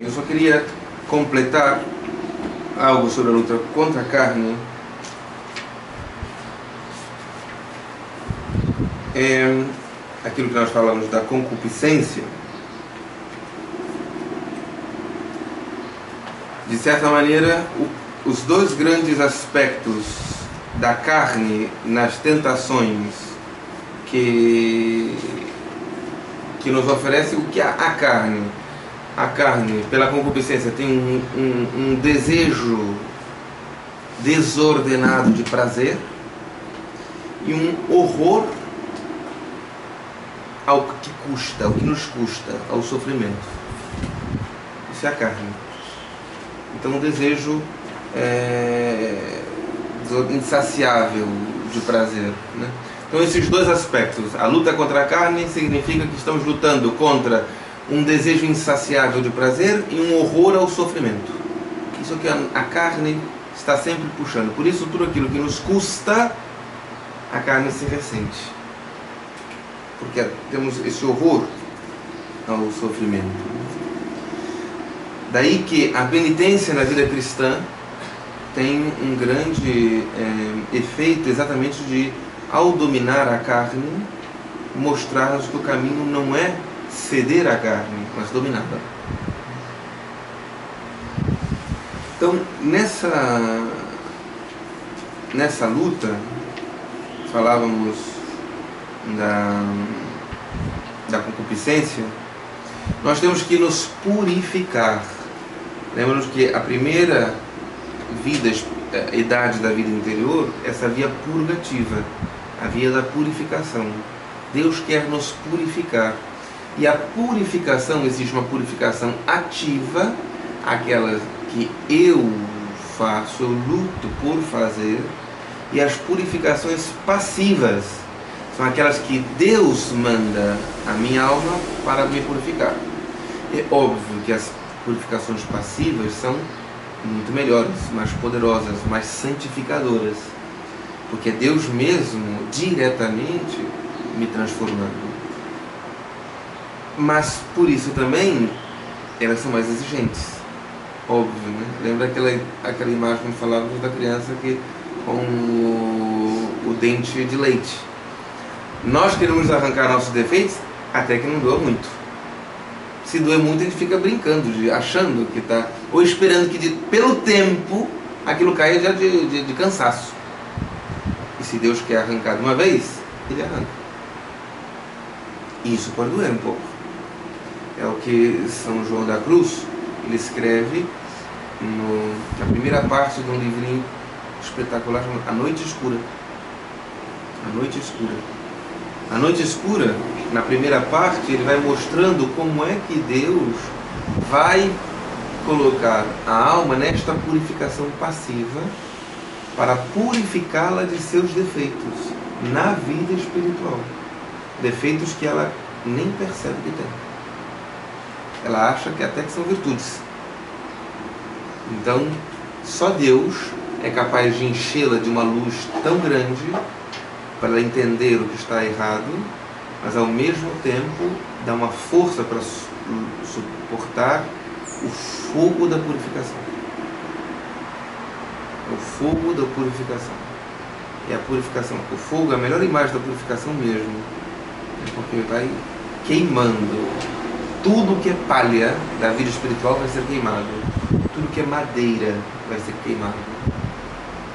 Eu só queria completar algo sobre a luta contra a carne. Aquilo que nós falamos da concupiscência. De certa maneira, os dois grandes aspectos da carne nas tentações que nos oferece o que a carne. A carne, pela concupiscência, tem um desejo desordenado de prazer e um horror ao que custa, ao que nos custa, ao sofrimento. Isso é a carne. Então, um desejo insaciável de prazer, né? Então, esses dois aspectos, a luta contra a carne significa que estamos lutando contra um desejo insaciável de prazer e um horror ao sofrimento. Isso é o que a carne está sempre puxando. Por isso, tudo aquilo que nos custa, a carne se ressente. Porque temos esse horror ao sofrimento. Daí que a penitência na vida cristã tem um grande efeito exatamente de, ao dominar a carne, mostrar-nos que o caminho não é ceder à carne, mas dominá-la. Então, nessa luta, falávamos da concupiscência, nós temos que nos purificar. Lembramos que a primeira idade da vida interior, essa via purgativa, a via da purificação. Deus quer nos purificar. E a purificação, existe uma purificação ativa, aquela que eu faço, eu luto por fazer, e as purificações passivas, são aquelas que Deus manda a minha alma para me purificar. É óbvio que as purificações passivas são muito melhores, mais poderosas, mais santificadoras, porque é Deus mesmo diretamente me transformando. Mas por isso também elas são mais exigentes, óbvio, né? Lembra aquela imagem que falávamos da criança com o dente de leite. Nós queremos arrancar nossos defeitos até que não doa muito. Se doer muito, a gente fica brincando, achando que está, ou esperando que pelo tempo aquilo caia já de cansaço. E se Deus quer arrancar de uma vez, Ele arranca. E isso pode doer um pouco. É o que São João da Cruz, ele escreve na primeira parte de um livrinho espetacular chamado A Noite Escura. A Noite Escura. A Noite Escura, na primeira parte, ele vai mostrando como é que Deus vai colocar a alma nesta purificação passiva para purificá-la de seus defeitos na vida espiritual. Defeitos que ela nem percebe que tem. Ela acha que até que são virtudes. Então, só Deus é capaz de enchê-la de uma luz tão grande para ela entender o que está errado, mas ao mesmo tempo dar uma força para suportar o fogo da purificação. O fogo da purificação. E a purificação, o fogo é a melhor imagem da purificação mesmo, porque vai queimando. Tudo que é palha da vida espiritual vai ser queimado. Tudo que é madeira vai ser queimado.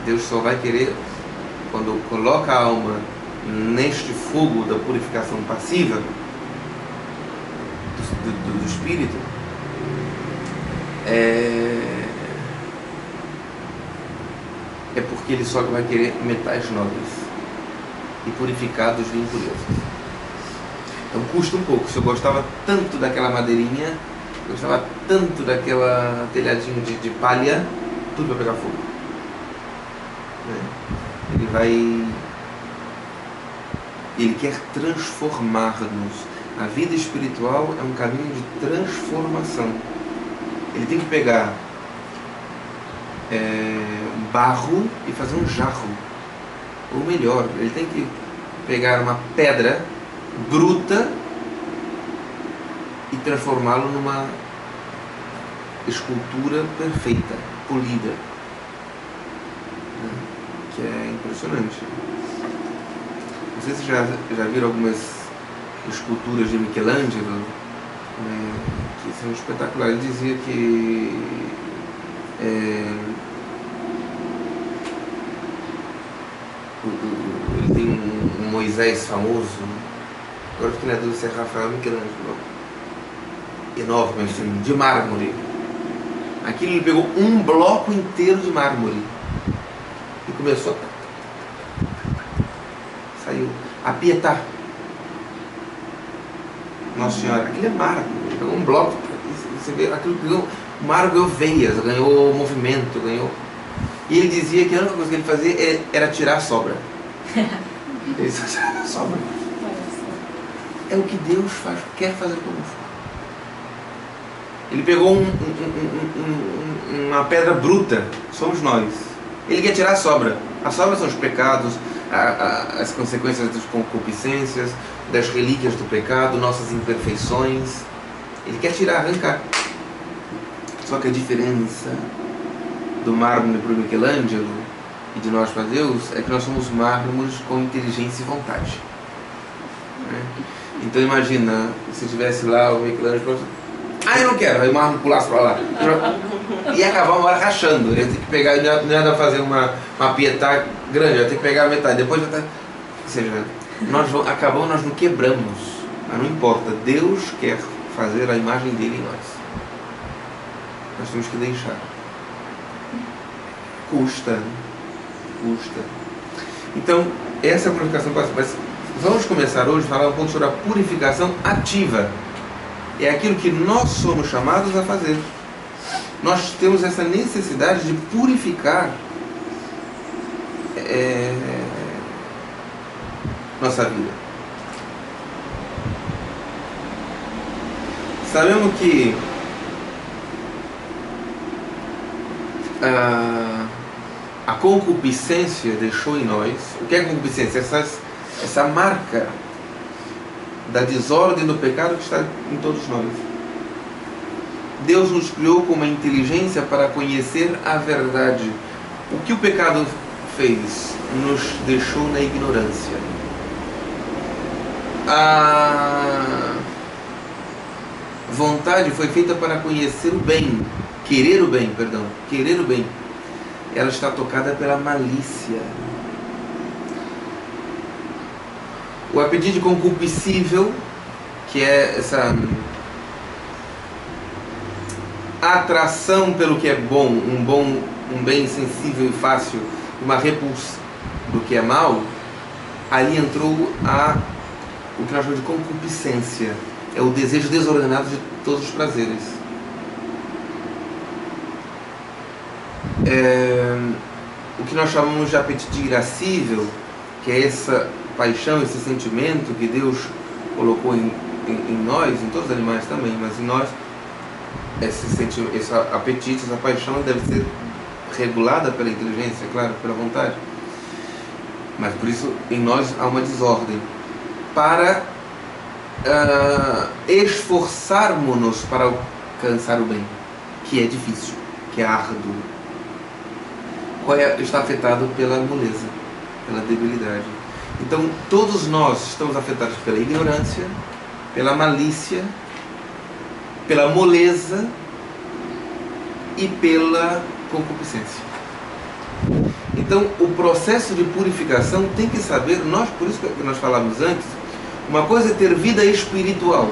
Deus só vai querer, quando coloca a alma neste fogo da purificação passiva do espírito, é porque Ele só vai querer metais nobres e purificados de impurezas. Então custa um pouco. Se eu gostava tanto daquela madeirinha, gostava tanto daquela telhadinho de palha, tudo vai pegar fogo. Ele quer transformar-nos. A vida espiritual é um caminho de transformação. Ele tem que pegar barro e fazer um jarro. Ou melhor, ele tem que pegar uma pedra bruta e transformá-lo escultura perfeita, polida, né? Que é impressionante. Não sei se já viram algumas esculturas de Michelangelo, né, que são espetaculares. Ele dizia que ele tem um Moisés famoso, né? Agora fiquei na dúvida se é Rafael ou Michelangelo, enorme assim, de mármore. Aquilo ele pegou um bloco inteiro de mármore e começou saiu a Pietà, Nossa Senhora. Aquilo é mármore, pegou um bloco, você vê, aquilo ganhou, o mármore ganhou veias, ganhou movimento, ganhou. E ele dizia que a única coisa que ele fazia era tirar a sobra. Ele só tirava a sobra. É o que Deus quer fazer conosco. Ele pegou uma pedra bruta, somos nós. Ele quer tirar a sobra. A sobra são os pecados, as consequências das concupiscências, das relíquias do pecado, nossas imperfeições. Ele quer tirar, arrancar. Só que a diferença do mármore para o Michelangelo e de nós para Deus é que nós somos mármores com inteligência e vontade, né? Então imagina, se tivesse lá o Michelangelo, eu não quero, aí o mármore pulasse para lá, ia acabar uma hora rachando. Ele ia ter que pegar, não ia dar para fazer uma Pietà grande, ia ter que pegar a metade, depois já tá. Ou seja, nós não quebramos, mas não importa, Deus quer fazer a imagem dele em nós. Nós temos que deixar. Custa. Então, essa é a purificação passiva. Mas vamos começar hoje a falar um pouco sobre a purificação ativa. É aquilo que nós somos chamados a fazer. Nós temos essa necessidade de purificar nossa vida. Sabemos que a concupiscência deixou em nós. O que é concupiscência? Essa marca da desordem do pecado que está em todos nós. Deus nos criou com uma inteligência para conhecer a verdade. O que o pecado fez? Nos deixou na ignorância. A vontade foi feita para conhecer o bem, querer o bem. Ela está tocada pela malícia. O apetite concupiscível, que é essa atração pelo que é bom, um bem sensível e fácil, uma repulsa do que é mal, ali entrou o que nós chamamos de concupiscência. É o desejo desordenado de todos os prazeres. O que nós chamamos de apetite irascível, que é essa paixão, esse sentimento que Deus colocou em nós, em todos os animais também, mas em nós, esse apetite, essa paixão deve ser regulada pela inteligência, claro, pela vontade. Mas por isso em nós há uma desordem. Para esforçarmos-nos para alcançar o bem, que é difícil, que é árduo. Está afetado pela moleza, pela debilidade. Então todos nós estamos afetados pela ignorância, pela malícia, pela moleza e pela concupiscência. Então o processo de purificação tem que saber, por isso que nós falamos antes, uma coisa é ter vida espiritual,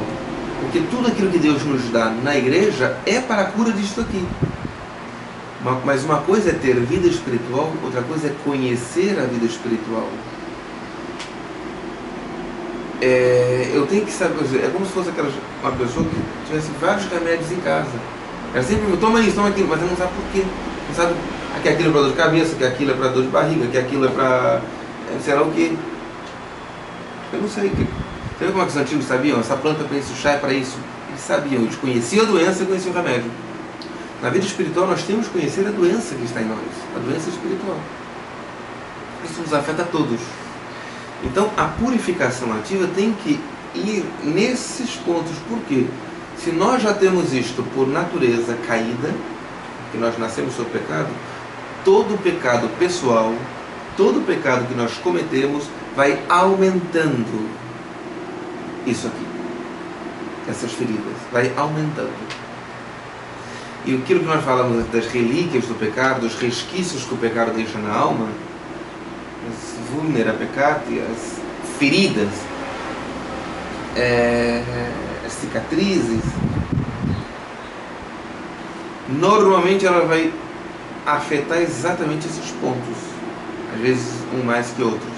porque tudo aquilo que Deus nos dá na igreja é para a cura disto aqui. Mas uma coisa é ter vida espiritual, outra coisa é conhecer a vida espiritual. Eu tenho que saber, é como se fosse uma pessoa que tivesse vários remédios em casa. Ela sempre me toma isso, toma aquilo, mas ela não sabe por quê. Não sabe que aquilo é para dor de cabeça, que aquilo é para dor de barriga, que aquilo é para sei lá o quê. Eu não sei. Sabe como é que os antigos sabiam? Essa planta é para isso, o chá é para isso. Eles sabiam, eles conheciam a doença e conheciam o remédio. Na vida espiritual nós temos que conhecer a doença que está em nós, a doença espiritual. Isso nos afeta a todos. Então a purificação ativa tem que ir nesses pontos. Por quê? Se nós já temos isto por natureza caída, que nós nascemos sob pecado, todo pecado pessoal, todo pecado que nós cometemos vai aumentando isso aqui, essas feridas, vai aumentando. E aquilo que nós falamos das relíquias do pecado, dos resquícios que o pecado deixa na alma, as vulnera peccati, as feridas, as cicatrizes, normalmente ela vai afetar exatamente esses pontos, às vezes um mais que outros.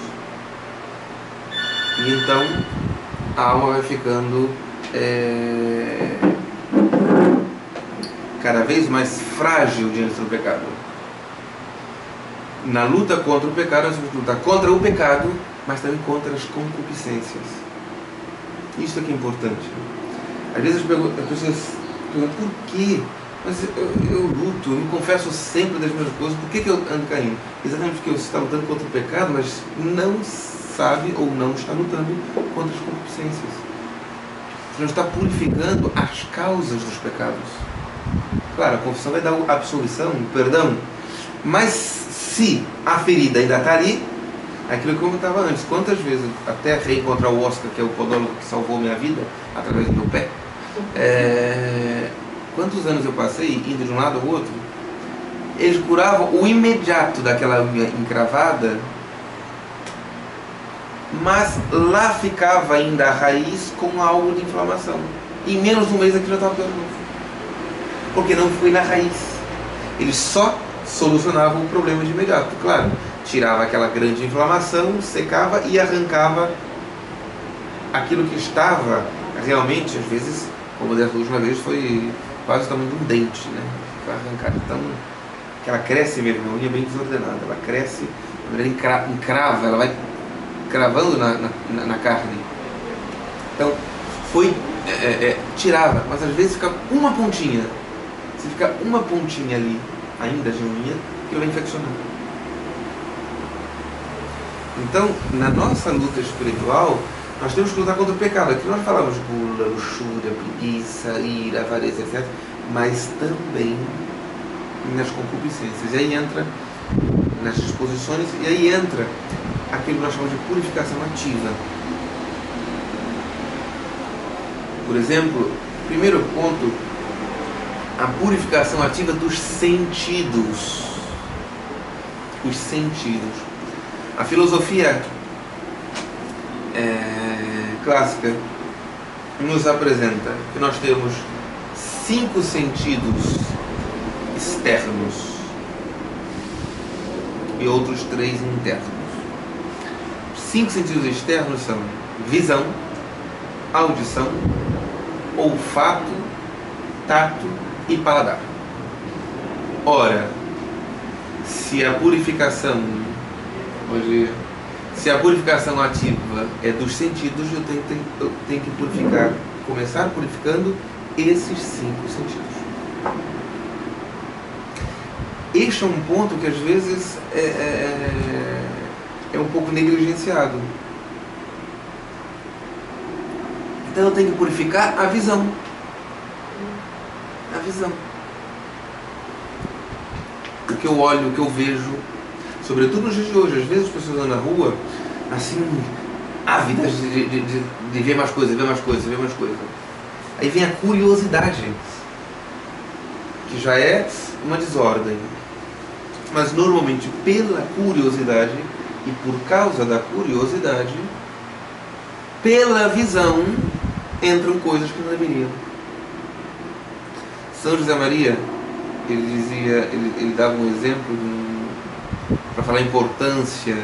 E então a alma vai ficando cada vez mais frágil diante do pecado. Na luta contra o pecado, nós temos que lutar contra o pecado, mas também contra as concupiscências. Isso aqui é importante. Às vezes as pessoas perguntam por quê? Mas eu luto, eu me confesso sempre das mesmas coisas, por que eu ando caindo? Exatamente porque você está lutando contra o pecado, mas não sabe ou não está lutando contra as concupiscências. Você não está purificando as causas dos pecados. Claro, a confissão vai dar absolvição, perdão, mas se a ferida ainda está ali, aquilo que eu comentava antes, quantas vezes, até reencontrar o Oscar, que é o podólogo que salvou minha vida, através do meu pé, quantos anos eu passei indo de um lado ao outro, eles curavam o imediato daquela unha encravada, mas lá ficava ainda a raiz com algo de inflamação. Em menos de um mês aquilo já estava pior de novo. Porque não foi na raiz. Eles só solucionavam o problema de imediato. Claro, tirava aquela grande inflamação, secava e arrancava aquilo que estava realmente, às vezes, como dessa última vez, foi quase o tamanho de um dente, né? Foi arrancado. Então, que ela cresce mesmo, a unha bem desordenada. Ela cresce, ela encrava, ela vai cravando na carne. Então, foi, tirava, mas às vezes fica uma pontinha. Se ficar uma pontinha ali, ainda de unha, que vai infeccionar. Então, na nossa luta espiritual, nós temos que lutar contra o pecado. Aqui nós falamos gula, luxúria, preguiça, ira, avareza, etc. Mas também nas concupiscências. E aí entra nas disposições, e aí entra aquilo que nós chamamos de purificação ativa. Por exemplo, primeiro ponto, a purificação ativa dos sentidos. Os sentidos. A filosofia clássica nos apresenta que nós temos 5 sentidos externos e outros 3 internos. 5 sentidos externos são visão, audição, olfato, tato e paladar. Ora, se a purificação ativa é dos sentidos, eu tenho que purificar, começar purificando esses 5 sentidos. Este é um ponto que às vezes é um pouco negligenciado. Então eu tenho que purificar a visão. A visão. O que eu olho, o que eu vejo, sobretudo nos dias de hoje. Às vezes as pessoas andam na rua assim, ávidas de ver mais coisas, ver mais coisas, ver mais coisas. Aí vem a curiosidade, que já é uma desordem. Mas normalmente pela curiosidade e por causa da curiosidade, pela visão, entram coisas que não deveriam. São José Maria, ele dava um exemplo para falar a importância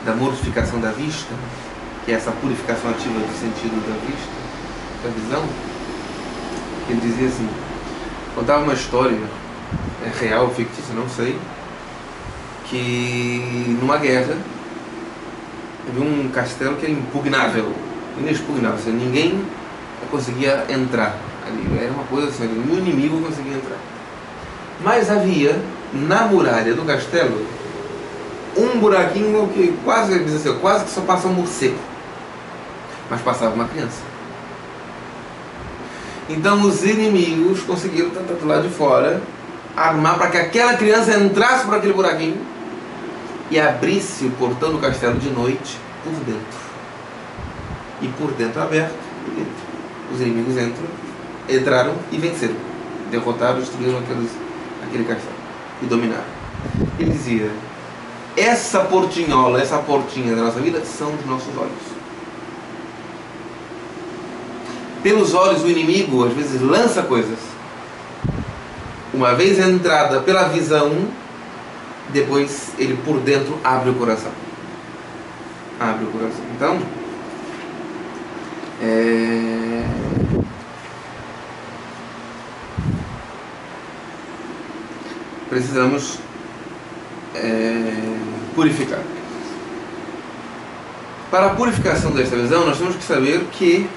da mortificação da vista, que é essa purificação ativa do sentido da vista, da visão. Ele dizia assim, contava uma história, real ou fictícia, não sei, que numa guerra havia um castelo que era impugnável, inexpugnável, seja, ninguém conseguia entrar ali, era uma coisa assim, nenhum inimigo conseguia entrar. Mas havia na muralha do castelo um buraquinho que quase que só passa um morcego, mas passava uma criança. Então os inimigos conseguiram, tanto do lado de fora, armar para que aquela criança entrasse por aquele buraquinho e abrisse o portão do castelo de noite por dentro. E por dentro aberto, os inimigos entraram e venceram. Derrotaram, destruíram aquele castelo e dominaram. Ele dizia: essa portinhola, essa portinha da nossa vida são os nossos olhos. Pelos olhos o inimigo às vezes lança coisas. Uma vez entrada pela visão, depois ele por dentro abre o coração. Abre o coração. Então, precisamos purificar. Para a purificação desta visão, nós temos que saber que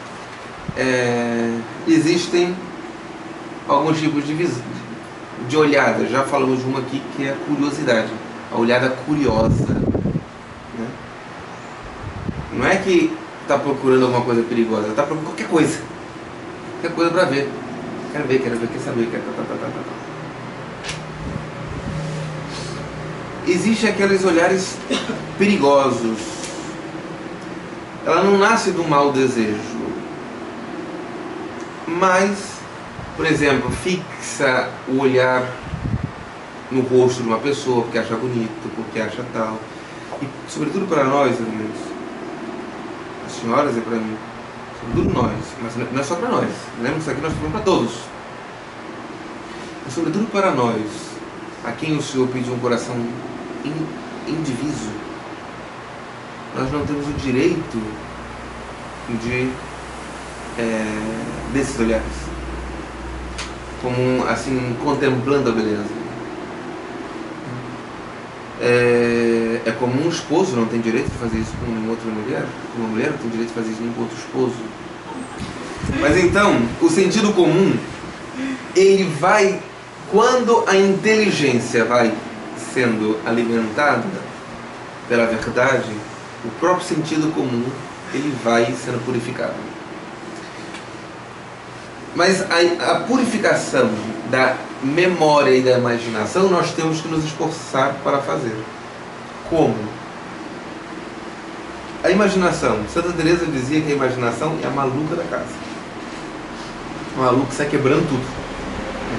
existem alguns tipos de olhada. Já falamos de uma aqui que é a curiosidade, a olhada curiosa, né? Não é que está procurando alguma coisa perigosa, está procurando qualquer coisa para ver. Quer ver, quer saber, quer Existem aqueles olhares perigosos. Ela não nasce do mau desejo, mas, por exemplo, fixa o olhar no rosto de uma pessoa porque acha bonito, porque acha tal. E sobretudo para nós, irmãos, as senhoras e para mim, sobretudo nós, mas não é só para nós, lembra que isso aqui nós falamos para todos. Mas sobretudo para nós, a quem o Senhor pediu um coração indiviso, nós não temos o direito desses olhares, como assim, contemplando a beleza. É como um esposo não tem direito de fazer isso com uma outra mulher, uma mulher não tem direito de fazer isso com outro esposo. Mas então, o sentido comum, ele vai, quando a inteligência vai sendo alimentada pela verdade, o próprio sentido comum ele vai sendo purificado. Mas a purificação da memória e da imaginação nós temos que nos esforçar para fazer. Como? A imaginação. Santa Teresa dizia que a imaginação é a maluca da casa. A maluca sai quebrando tudo.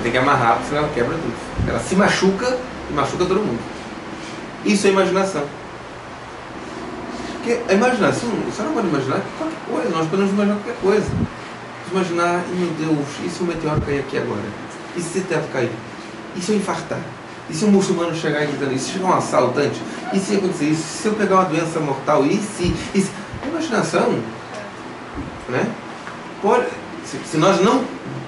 Tem que amarrar, porque senão ela quebra tudo. Ela se machuca e machuca todo mundo. Isso é imaginação. Porque a imaginação, você não pode imaginar qualquer coisa, nós podemos imaginar qualquer coisa. Imaginar, meu Deus, e se o meteoro cair aqui agora? E se esse teto cair? E se eu infartar? E se um muçulmano chegar gritando? E se chegar um assaltante? E se acontecer isso? E se eu pegar uma doença mortal? E se... A imaginação, né? Se nós não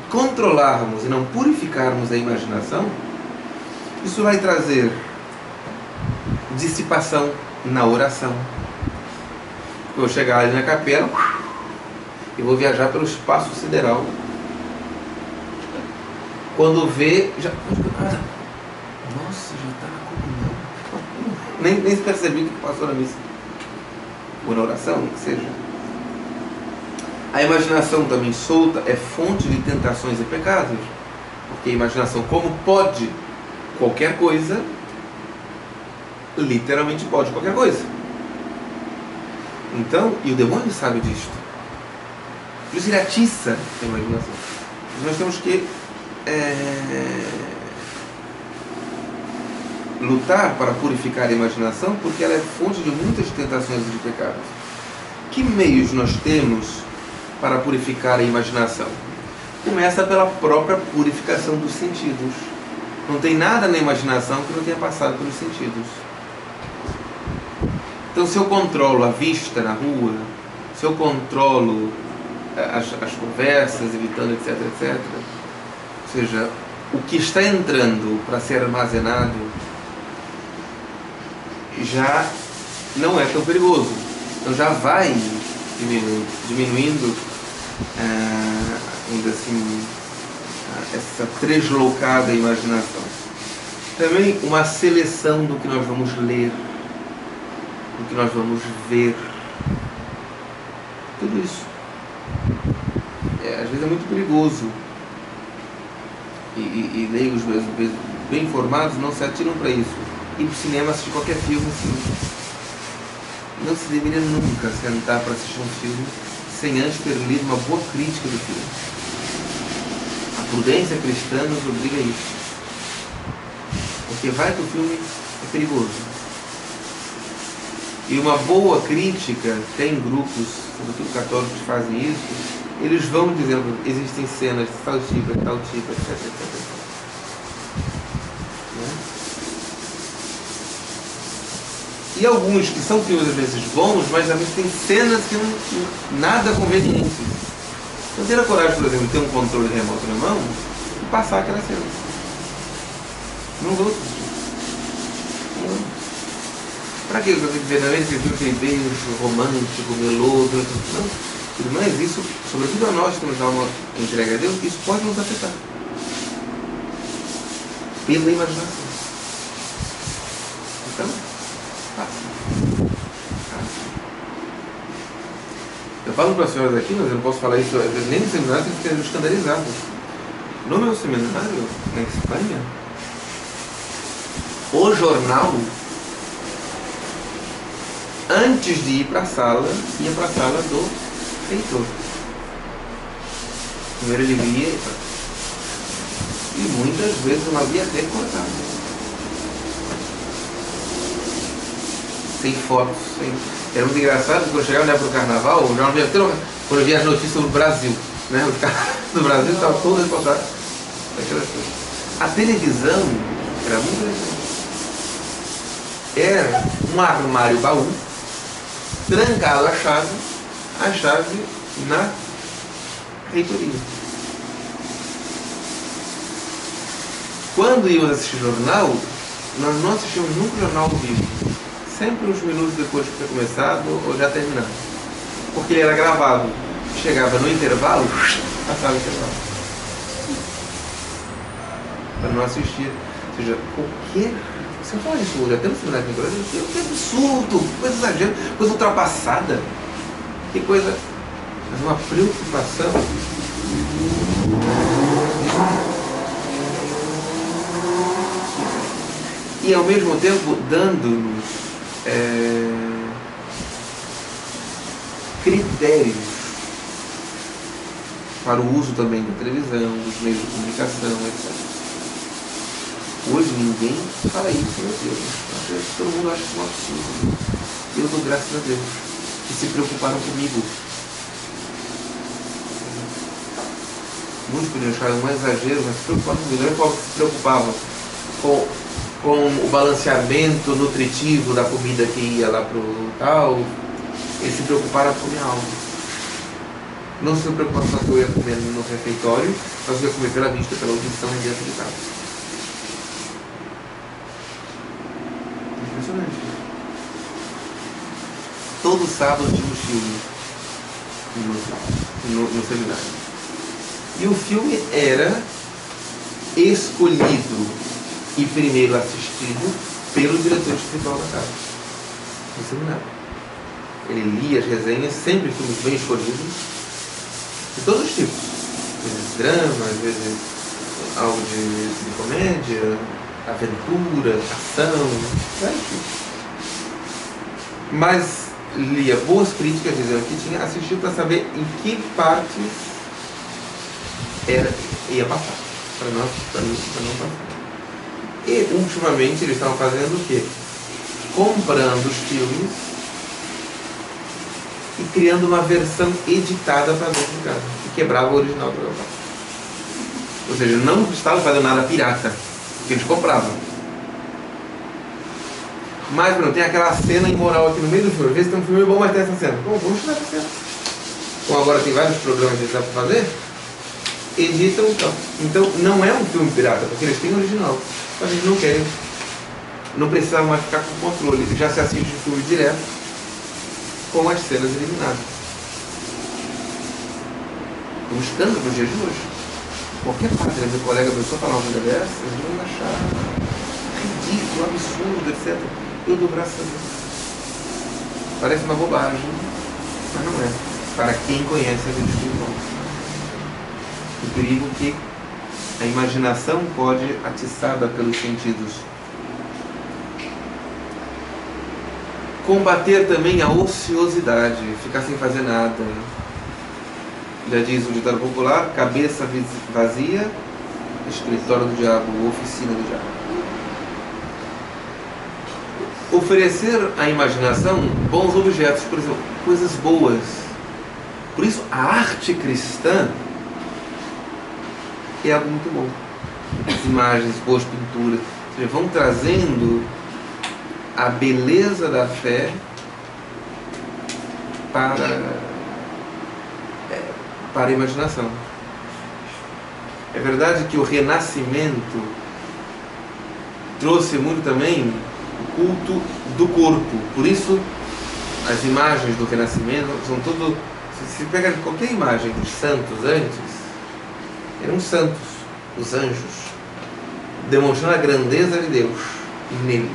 controlarmos e não purificarmos a imaginação, isso vai trazer dissipação na oração. Eu vou chegar ali na capela e vou viajar pelo espaço sideral. Quando vê, já... Nossa, já está na comunhão. Nem se percebeu que passou na missa. Ou na oração, que seja. A imaginação também solta é fonte de tentações e pecados. Porque a imaginação, como pode qualquer coisa, literalmente pode qualquer coisa. Então, e o demônio sabe disto. Por isso ele atiça a imaginação. Nós temos que lutar para purificar a imaginação, porque ela é fonte de muitas tentações e de pecados. Que meios nós temos para purificar a imaginação? Começa pela própria purificação dos sentidos. Não tem nada na imaginação que não tenha passado pelos sentidos. Então, se eu controlo a vista na rua, se eu controlo as conversas, evitando etc, etc, ou seja, o que está entrando para ser armazenado já não é tão perigoso. Então já vai diminuindo ainda assim, essa tresloucada imaginação. Também uma seleção do que nós vamos ler, do que nós vamos ver. Tudo isso. às vezes é muito perigoso. E leigos bem informados não se atiram para isso. Ir para o cinema assistir qualquer filme, assim, não se deveria nunca sentar para assistir um filme sem antes ter lido uma boa crítica do filme. A prudência cristã nos obriga a isso. Porque vai que o filme é perigoso. E uma boa crítica, tem grupos, sobretudo católicos, que fazem isso, eles vão dizendo, existem cenas de tal tipo, etc, etc. Né? E alguns que são filmes às vezes bons, mas às vezes tem cenas que não nada convenientes. Então ter a coragem, por exemplo, de ter um controle remoto na mão e passar aquela cena. Não vou assistir. Para que eu tenho que ver na vez que aquele beijo romântico, meloso? Não. Mas isso, sobretudo a nós que nos dá uma entrega a Deus, isso pode nos afetar. Pela imaginação. Então, faça. Eu falo para as senhoras aqui, mas eu não posso falar isso nem no seminário, vocês ficam escandalizados. No meu seminário, na Espanha, o jornal, antes de ir para a sala, ia para a sala do reitor. Primeiro ele via e muitas vezes não havia até cortado. Sem fotos, sem... Era muito engraçado, quando eu chegava na época do carnaval, o jornal via quando eu via as notícias do Brasil, né? Os caras do Brasil estavam todos reportados daquelas coisas. A televisão era muito legal. Era um armário baú, trancado a chave na reitoria. Quando íamos assistir jornal, nós não assistimos nunca o jornal ao vivo. Sempre uns minutos depois de ter começado ou já terminado. Porque ele era gravado. Chegava no intervalo, passava o intervalo. Para não assistir. Ou seja, qualquer... Você fala isso hoje, até no seminário de Nicolás, que absurdo, coisa exagerada, coisa ultrapassada. Que coisa... Mas uma preocupação. E ao mesmo tempo dando-nos critérios para o uso também da televisão, dos meios de comunicação, etc. Hoje ninguém fala isso, meu Deus. Todo mundo acha isso um absurdo. Eu dou graças a Deus que se preocuparam comigo. Muitos podiam achar um exagero, mas se preocuparam comigo. Não é que se preocupavam com o balanceamento nutritivo da comida que ia lá para o tal, eles se preocuparam com a minha alma. Não se preocuparam só que eu ia comer no refeitório, mas eu ia comer pela vista, pela audição e dentro de casa. Impressionante. Todo sábado tinha um filme no seminário. E o filme era escolhido e primeiro assistido pelo diretor espiritual da casa, no seminário. Ele lia as resenhas, sempre filmes bem escolhidos, de todos os tipos. Às vezes drama, às vezes algo de comédia, aventura, ação, mas lia boas críticas dizendo que tinha assistido para saber em que parte ia passar, para não passar. E ultimamente eles estavam fazendo o quê? Comprando os filmes e criando uma versão editada para dentro de casa, que quebrava o original para levar. Ou seja, não estavam fazendo nada pirata, que eles compravam. Mas, Bruno, tem aquela cena imoral aqui no meio do filme. Às vezes tem um filme bom, mas tem essa cena. Bom, vamos tirar essa cena. Como agora tem vários programas que dá para fazer, editam então. Então não é um filme pirata, porque eles têm o original. Mas eles não querem, não precisavam mais ficar com o controle. Já se assiste o filme direto com as cenas eliminadas. É um escândalo nos dias de hoje. Qualquer padre, meu colega, a pessoa falar uma coisa dessa, eles vão achar ridículo, absurdo, etc. Eu dou graças a Deus. Parece uma bobagem, mas não é. Para quem conhece a vida espiritual. o perigo que a imaginação pode atiçada pelos sentidos. Combater também a ociosidade, ficar sem fazer nada. Já diz o ditado popular: cabeça vazia, escritório do diabo, oficina do diabo. Oferecer à imaginação bons objetos, por exemplo, coisas boas. Por isso, a arte cristã é algo muito bom. As imagens, boas pinturas, ou seja, vão trazendo a beleza da fé para a imaginação. É verdade que o Renascimento trouxe muito também o culto do corpo. Por isso, as imagens do Renascimento são tudo... Se pega qualquer imagem dos santos antes, eram santos, os anjos, demonstrando a grandeza de Deus neles,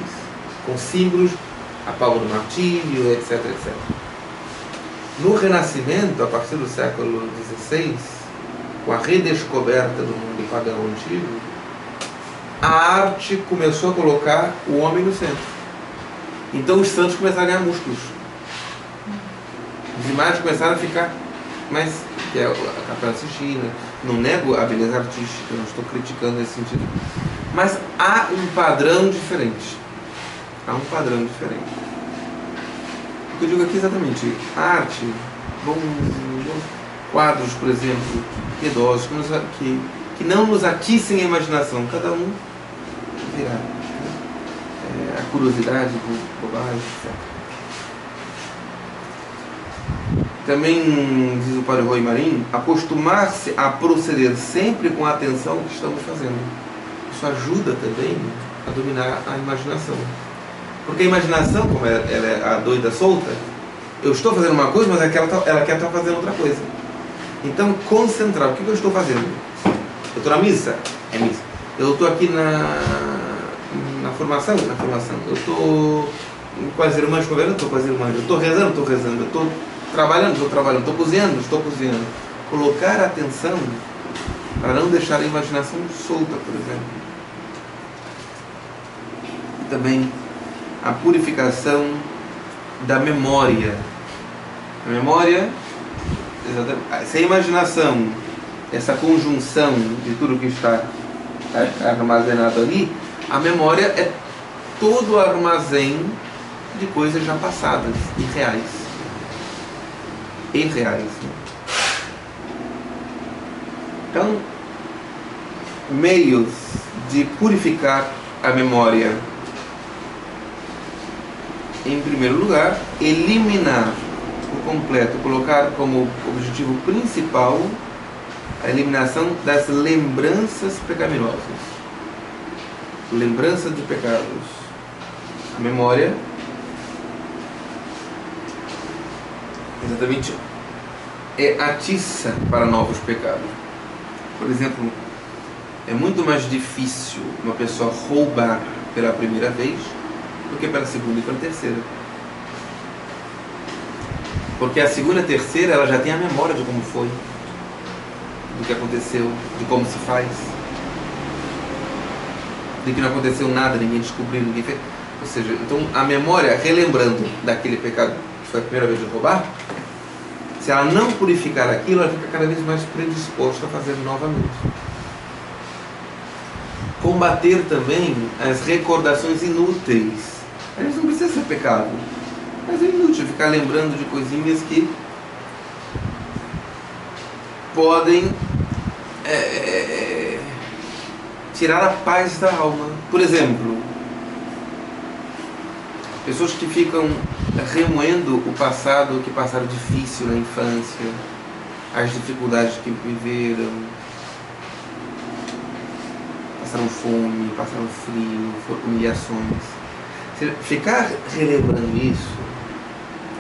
com símbolos, a palma do martírio, etc, etc. No Renascimento, a partir do século XVI, com a redescoberta do mundo pagão antigo, a arte começou a colocar o homem no centro. Então os santos começaram a ganhar músculos. As imagens começaram a ficar mais... que é a Capela Sistina. Não nego a beleza artística, não estou criticando nesse sentido. Mas há um padrão diferente. Há um padrão diferente. O que eu digo aqui é exatamente, a arte, bons quadros, por exemplo, piedosos, que não nos atiçem a imaginação, cada um virá. A curiosidade, bobagem, etc. Também, diz o padre Roy Marim, acostumar-se a proceder sempre com a atenção que estamos fazendo. Isso ajuda também a dominar a imaginação. Porque a imaginação, como ela é a doida solta, eu estou fazendo uma coisa, mas ela quer estar fazendo outra coisa. Então, concentrar. O que eu estou fazendo? Eu estou na missa? É missa. Eu estou aqui na formação? Na formação. Eu estou com as irmãs conversando? Estou com as irmãs. Eu estou rezando? Estou rezando. Eu estou trabalhando? Estou trabalhando. Estou cozinhando? Estou cozinhando. Colocar a atenção para não deixar a imaginação solta, por exemplo. E também a purificação da memória. A memória, se a imaginação, essa conjunção de tudo que está armazenado ali, a memória é todo o armazém de coisas já passadas, irreais. Irreais. Então, meios de purificar a memória. Em primeiro lugar, eliminar por completo, colocar como objetivo principal a eliminação das lembranças pecaminosas. Lembrança de pecados. A memória, exatamente, é atiça para novos pecados. Por exemplo, é muito mais difícil uma pessoa roubar pela primeira vez do que pela segunda e pela terceira. Porque a segunda e a terceira ela já tem a memória de como foi, do que aconteceu, de como se faz, de que não aconteceu nada, ninguém descobriu, ninguém fez. Ou seja, então a memória, relembrando daquele pecado que foi a primeira vez de roubar, se ela não purificar aquilo, ela fica cada vez mais predisposta a fazer novamente. Combater também as recordações inúteis. A gente não precisa ser pecado, mas é inútil ficar lembrando de coisinhas que podem tirar a paz da alma. Por exemplo, pessoas que ficam remoendo o passado, que passaram difícil na infância, as dificuldades que viveram, passaram fome, passaram frio, humilhações. Ficar relembrando isso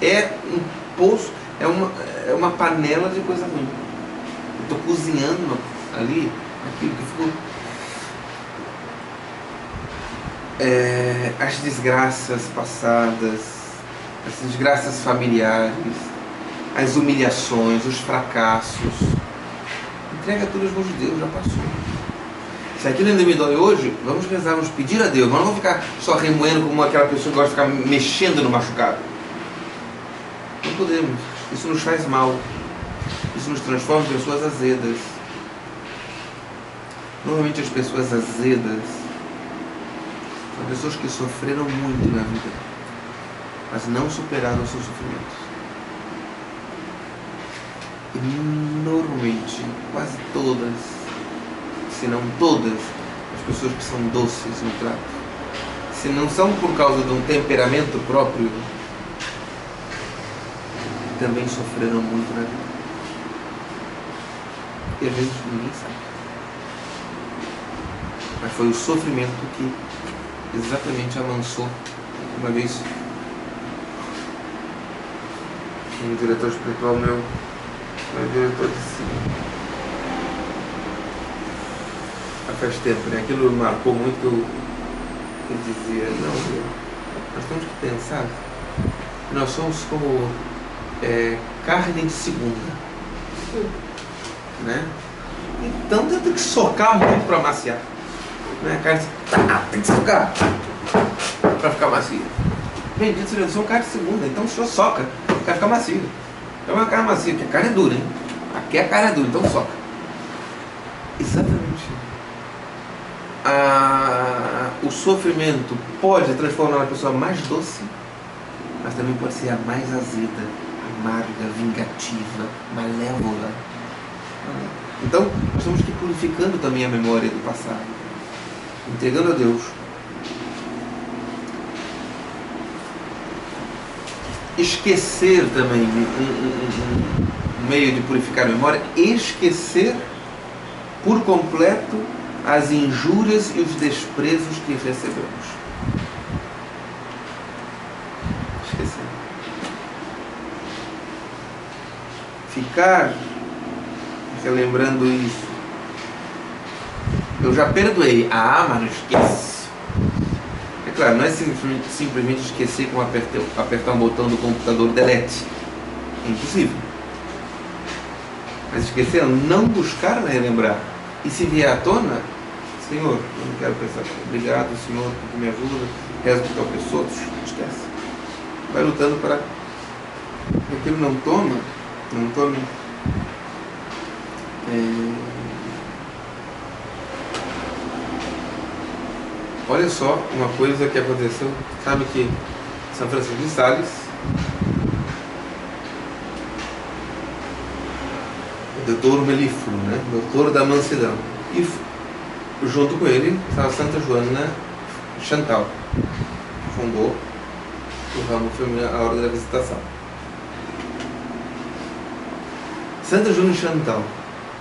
é um poço, é uma panela de coisa ruim. Eu estou cozinhando ali aquilo que ficou. As desgraças passadas, as desgraças familiares, as humilhações, os fracassos. entrega tudo às mãos de Deus, já passou. Se aquilo ainda me dói hoje, vamos rezar, vamos pedir a Deus, mas não vamos ficar só remoendo como aquela pessoa que gosta de ficar mexendo no machucado. Não podemos. Isso nos faz mal. Isso nos transforma em pessoas azedas. Normalmente as pessoas azedas são pessoas que sofreram muito na vida, mas não superaram os seus sofrimentos. E normalmente, quase todas, se não todas, as pessoas que são doces no trato, se não são por causa de um temperamento próprio, também sofreram muito na vida. E às vezes ninguém sabe. Mas foi o sofrimento que exatamente amansou. Uma vez um diretor espiritual meu, um diretor disse, faz tempo, né? Aquilo marcou muito, que eu dizia, não, nós temos que pensar que nós somos como carne de segunda, né? Então tem que socar muito para maciar, né? A carne tem que socar para ficar macia. Bendito seja, eu sou um carne de segunda, então o senhor soca para ficar macio. É uma carne macia, porque a carne é dura, hein? Aqui a carne é dura, então soca. Exatamente. O sofrimento pode transformar uma pessoa mais doce, mas também pode ser a mais azeda, amarga, vingativa, malévola. Então, nós estamos aqui purificando também a memória do passado, entregando a Deus. Esquecer também, um meio de purificar a memória, esquecer por completo as injúrias e os desprezos que recebemos. Esquecer. Ficar relembrando isso. Eu já perdoei. Mas não esquece. É claro, não é simplesmente esquecer como apertar um botão do computador delete. É impossível. Mas esquecer é não buscar relembrar. E se vier à tona, Senhor, eu não quero pensar. Obrigado, Senhor, porque me ajuda. Rezo por tal pessoa. Esquece. Vai lutando para que aquilo não tome. Olha só uma coisa que aconteceu. Sabe que São Francisco de Sales, o doutor melífluo, né? Doutor da mansidão, e junto com ele estava Santa Joana Chantal, que fundou o ramo feminino, a Ordem da Visitação. Santa Joana Chantal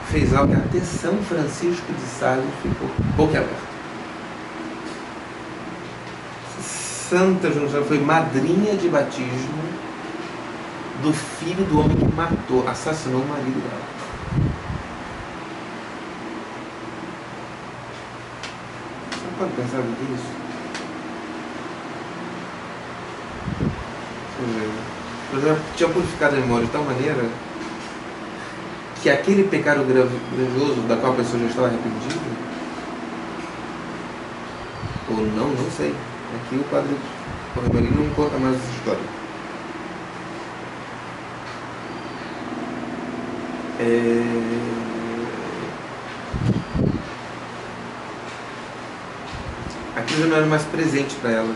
fez algo que até São Francisco de Sales ficou boquiaberto. Santa Joana Chantal foi madrinha de batismo do filho do homem que assassinou o marido dela. Você pode pensar nisso? Eu já tinha purificado a memória de tal maneira que aquele pecado gravoso da qual a pessoa já estava arrependida, ou não sei. Aqui o padre Corremarino não conta mais essa história. Aquilo já não era mais presente para ela.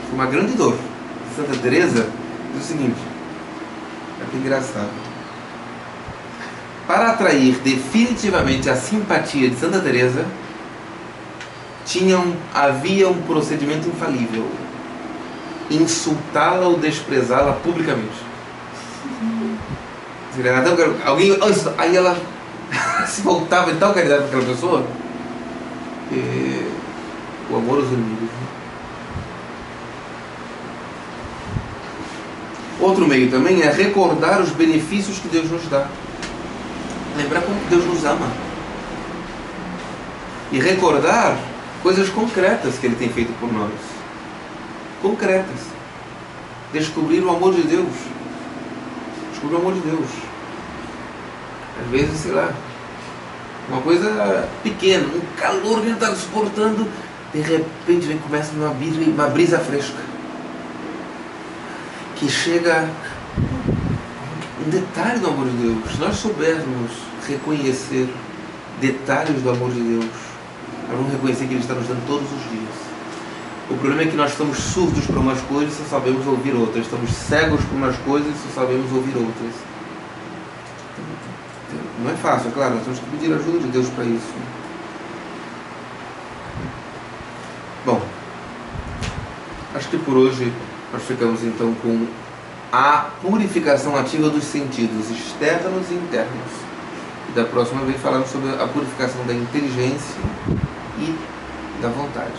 Foi uma grande dor. Santa Teresa diz o seguinte, é que engraçado. Para atrair definitivamente a simpatia de Santa Teresa, havia um procedimento infalível: insultá-la ou desprezá-la publicamente. Aí ela se voltava de tal caridade para aquela pessoa, o amor aos inimigos. Outro meio também é recordar os benefícios que Deus nos dá. Lembrar como Deus nos ama. E recordar coisas concretas que Ele tem feito por nós. Concretas. Descobrir o amor de Deus. Descobrir o amor de Deus. Às vezes, sei lá, uma coisa pequena, um calor que a gente está suportando, de repente vem, começa uma brisa fresca, que chega um detalhe do amor de Deus. Se nós soubermos reconhecer detalhes do amor de Deus, nós vamos reconhecer que Ele está nos dando todos os dias. O problema é que nós estamos surdos para umas coisas e só sabemos ouvir outras. Estamos cegos para umas coisas e só sabemos ouvir outras. Não é fácil, é claro, nós temos que pedir a ajuda de Deus para isso. Bom, acho que por hoje nós ficamos então com a purificação ativa dos sentidos externos e internos. E da próxima vez falamos sobre a purificação da inteligência e da vontade.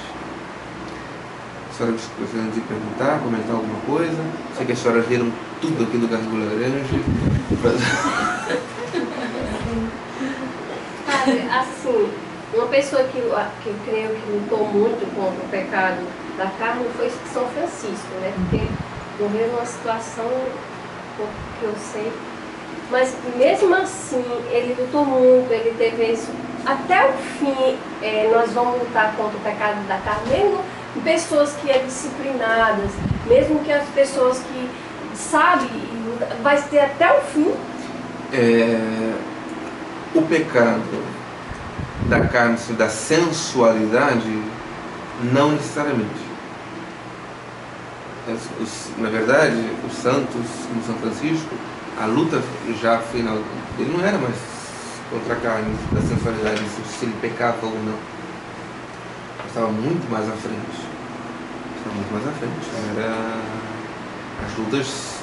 A senhora gostaria de perguntar, comentar alguma coisa? Sei que as senhoras leram tudo aqui do Gargulho Laranja. Assim, uma pessoa que eu creio que lutou muito contra o pecado da carne foi São Francisco, né? Porque morreu numa situação que eu sei. Mas mesmo assim, ele lutou muito, ele teve isso. Até o fim, nós vamos lutar contra o pecado da carne, mesmo pessoas que são disciplinadas, mesmo que as pessoas que sabem, vai ter até o fim. O pecado da carne, da sensualidade, não necessariamente. Na verdade, os santos, como São Francisco, a luta já final ele não era mais contra a carne, da sensualidade, se ele pecava ou não. Ele estava muito mais à frente. Era as lutas.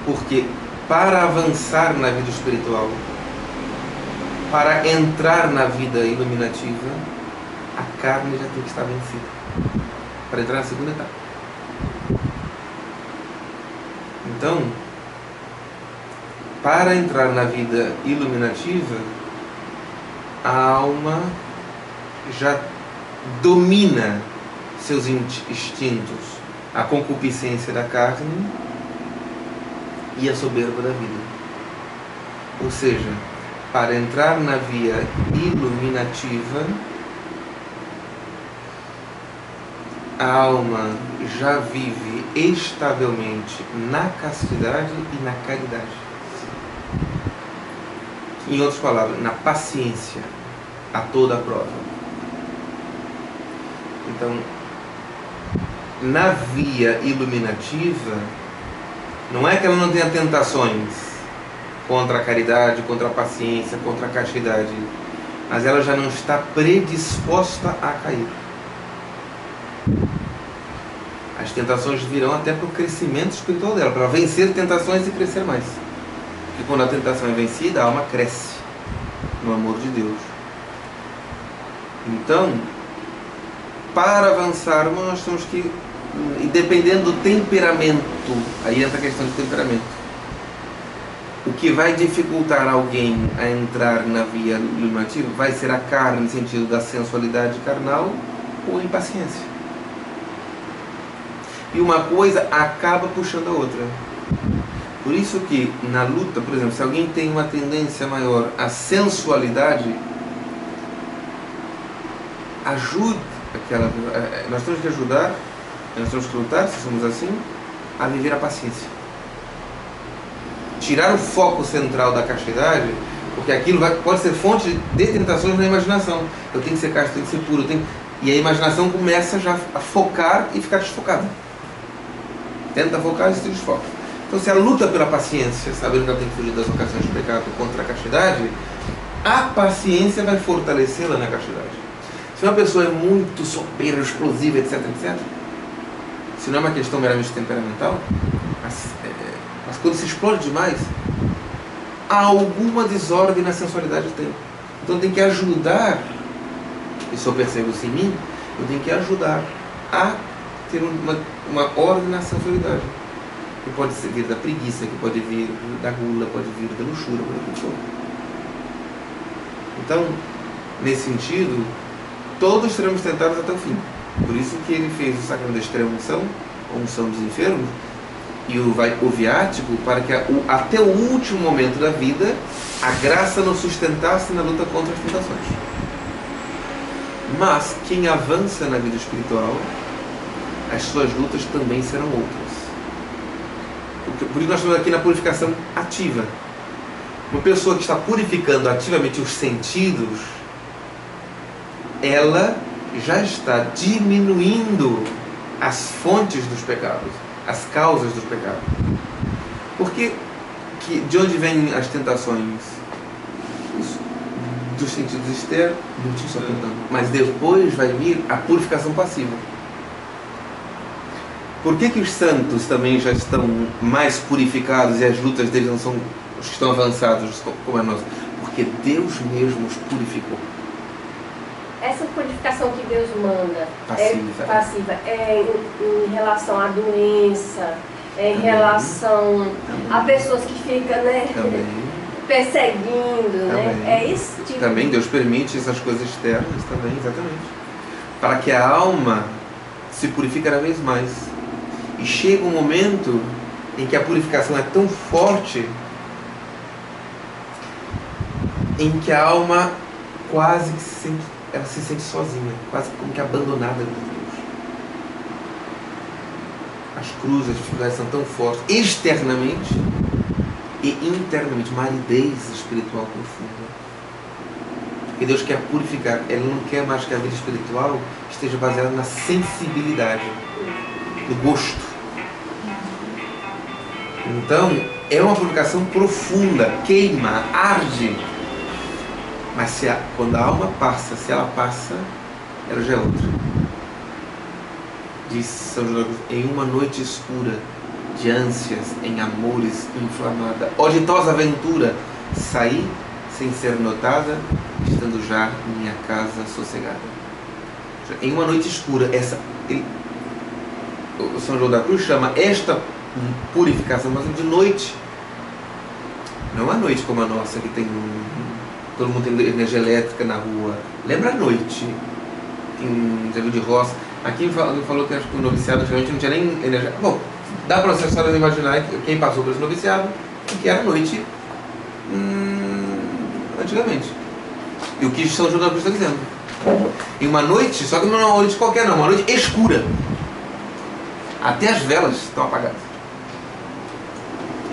Porque para avançar na vida espiritual, para entrar na vida iluminativa, a carne já tem que estar vencida. Para entrar na segunda etapa. Então, para entrar na vida iluminativa, a alma já domina seus instintos, a concupiscência da carne e a soberba da vida. Ou seja, para entrar na via iluminativa, a alma já vive estavelmente na castidade e na caridade. Em outras palavras, na paciência a toda a prova. Então, na via iluminativa, não é que ela não tenha tentações contra a caridade, contra a paciência, contra a castidade, mas ela já não está predisposta a cair. As tentações virão até para o crescimento espiritual dela, para vencer tentações e crescer mais. Porque quando a tentação é vencida, a alma cresce no amor de Deus. Então, para avançarmos, nós temos que, e dependendo do temperamento, aí entra a questão de temperamento. O que vai dificultar alguém a entrar na via iluminativa vai ser a carne, no sentido da sensualidade carnal, ou a impaciência. E uma coisa acaba puxando a outra. Por isso que na luta, por exemplo, se alguém tem uma tendência maior à sensualidade, ajude aquela. Nós temos que ajudar, nós temos que lutar, se somos assim, a viver a paciência. Tirar o foco central da castidade, porque aquilo pode ser fonte de tentações na imaginação. Eu tenho que ser casto, eu tenho que ser puro, e a imaginação começa já a focar e ficar desfocada. Tenta focar e se desfoca. Então, se a luta pela paciência, sabendo que ela tem que fugir das ocasiões de pecado contra a castidade, a paciência vai fortalecê-la na castidade. Se uma pessoa é muito soberba, explosiva, etc, etc, se não é uma questão meramente temperamental, mas quando se explode demais, alguma desordem na sensualidade tem. Então tem que ajudar, isso eu percebo isso em mim, eu tenho que ajudar a ter uma ordem na sensualidade. Que pode vir da preguiça, que pode vir da gula, pode vir da luxúria, pode vir do fogo. Então, nesse sentido, todos seremos tentados até o fim. Por isso que ele fez o sacramento da extrema unção, a unção dos enfermos, e o viático para que até o último momento da vida a graça nos sustentasse na luta contra as tentações. Mas quem avança na vida espiritual, as suas lutas também serão outras. Por isso nós estamos aqui na purificação ativa. Uma pessoa que está purificando ativamente os sentidos, ela já está diminuindo as fontes dos pecados, as causas dos pecados. Porque de onde vêm as tentações? Dos sentidos externos, mas depois vai vir a purificação passiva. Por que os santos também já estão mais purificados e as lutas deles não são os que estão avançados como a nossa? Porque Deus mesmo os purificou. Essa purificação que Deus manda passiva, é em relação à doença, é em relação a pessoas que ficam, né, perseguindo, né? É esse tipo. Também Deus permite essas coisas externas também, exatamente. Para que a alma se purifique cada vez mais. E chega um momento em que a purificação é tão forte em que a alma quase que se sente sozinha, quase como que abandonada de Deus. As cruzes, as dificuldades são tão fortes, externamente e internamente, uma aridez espiritual profunda. Porque Deus quer purificar, Ele não quer mais que a vida espiritual esteja baseada na sensibilidade, no gosto. Então, é uma purificação profunda, queima, arde. Mas quando a alma passa, se ela passa, ela já é outra. Diz São João da Cruz, em uma noite escura, de ânsias, em amores inflamada, ó ditosa aventura, saí sem ser notada, estando já minha casa sossegada. Em uma noite escura, o São João da Cruz chama esta purificação, mas de noite. Não uma noite como a nossa, que tem todo mundo tem energia elétrica na rua. Lembra a noite? Em Zé de Roça. Aqui falou que acho que o noviciado realmente não tinha nem energia. Bom, dá para vocês imaginar quem passou por esse noviciado, que era noite antigamente. E o que São João da Cruz está dizendo. Em uma noite, só que não é uma noite qualquer não, uma noite escura. Até as velas estão apagadas.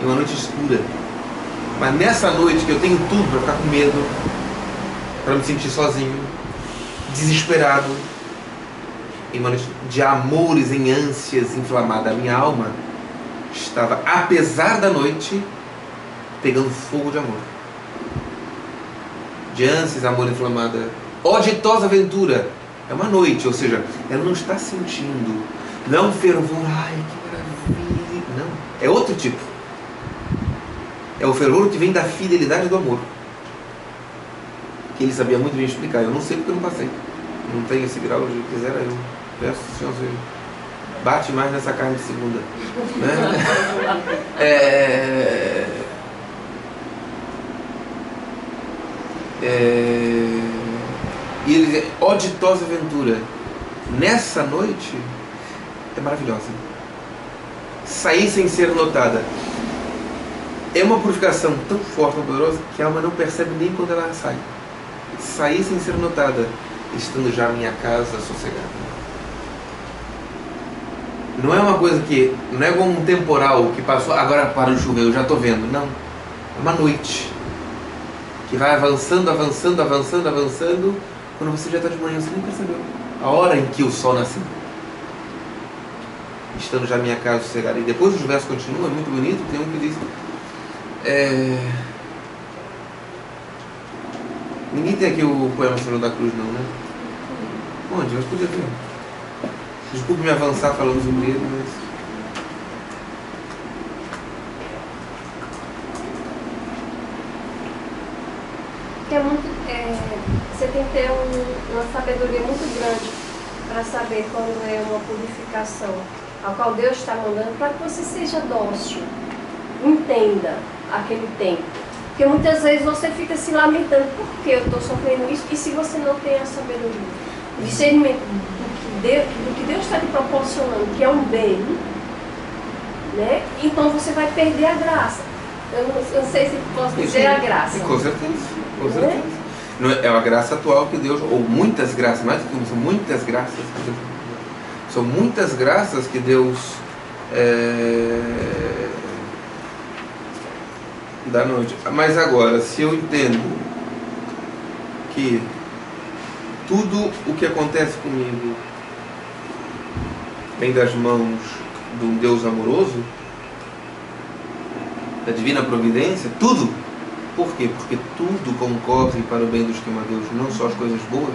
Em uma noite escura. Mas nessa noite que eu tenho tudo para ficar com medo, para me sentir sozinho, desesperado, em uma noite de amores em ânsias inflamada, a minha alma estava, apesar da noite, pegando fogo de amor. De ânsias, amor inflamada. Ó ditosa aventura! É uma noite, ou seja, ela não está sentindo, não fervor, ai que maravilha, não, é outro tipo. É o fervor que vem da fidelidade do amor. Que ele sabia muito bem explicar. Eu não sei porque eu não passei. Não tenho esse grau de quiser eu. Peço, Senhor, bate mais nessa carne de segunda. Né? E ele diz, ó ditosa aventura, nessa noite é maravilhosa. Sair sem ser notada. É uma purificação tão forte, tão poderosa, que a alma não percebe nem quando ela sai. Sair sem ser notada, estando já minha casa sossegada. Não é uma coisa que, não é como um temporal que passou, agora para de chover, eu já estou vendo. Não. É uma noite que vai avançando, avançando, avançando, avançando. Quando você já está de manhã, você nem percebeu. A hora em que o sol nasceu. Estando já minha casa sossegada. E depois os versos continuam, é muito bonito. Tem um que diz... Ninguém tem aqui o poema São João da Cruz, não, né? Onde? Eu acho que podia ter. Desculpe me avançar falando sobre ele, mas... É muito, você tem que ter uma sabedoria muito grande para saber quando é uma purificação a qual Deus está mandando, para que você seja dócil, entenda aquele tempo. Porque muitas vezes você fica se lamentando, por que eu estou sofrendo isso? E se você não tem a sabedoria, o discernimento do que Deus está te proporcionando, que é um bem, né? Então você vai perder a graça. Eu não sei se posso dizer a graça. Com certeza, com certeza. Não é a graça atual que Deus, ou muitas graças, mais do que uma, são muitas graças que Deus, são muitas graças que Deus dá noite. Mas agora, se eu entendo que tudo o que acontece comigo vem das mãos de um Deus amoroso, da divina providência, tudo. Por quê? Porque tudo concorre para o bem dos que amam a Deus, não só as coisas boas.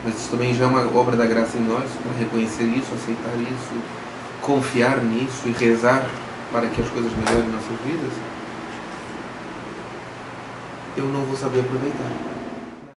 Mas isso também já é uma obra da graça em nós, para reconhecer isso, aceitar isso, confiar nisso e rezar para que as coisas melhorem em nossas vidas. Eu não vou saber aproveitar.